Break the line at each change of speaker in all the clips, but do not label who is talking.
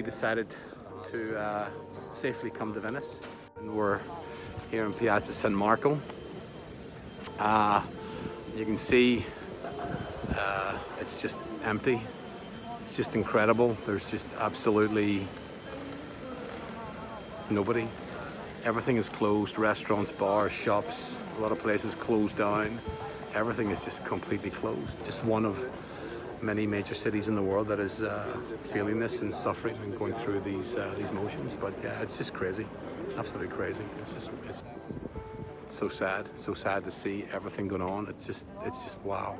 decided to safely come to Venice, and we're here in Piazza San Marco. You can see it's just empty. It's just incredible. There's just absolutely nobody. Everything is closed. Restaurants, bars, shops, a lot of places closed down. Everything is just completely closed. Just one of many major cities in the world that is feeling this and suffering and going through these motions. But yeah, it's just crazy, absolutely crazy. It's so sad to see everything going on. It's just wow,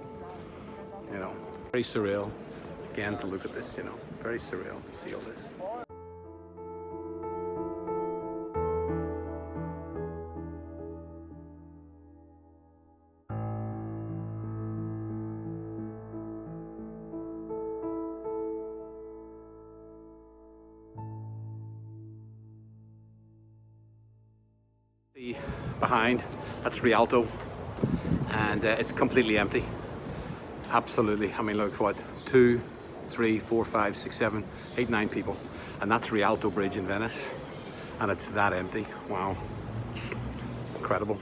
you know, very surreal. Again, to look at this, you know, very surreal to see all this. Behind, that's Rialto, and it's completely empty. Absolutely. I mean, look, what, 2, 3, 4, 5, 6, 7, 8, 9 people, and that's Rialto Bridge in Venice, and it's that empty. Wow, incredible.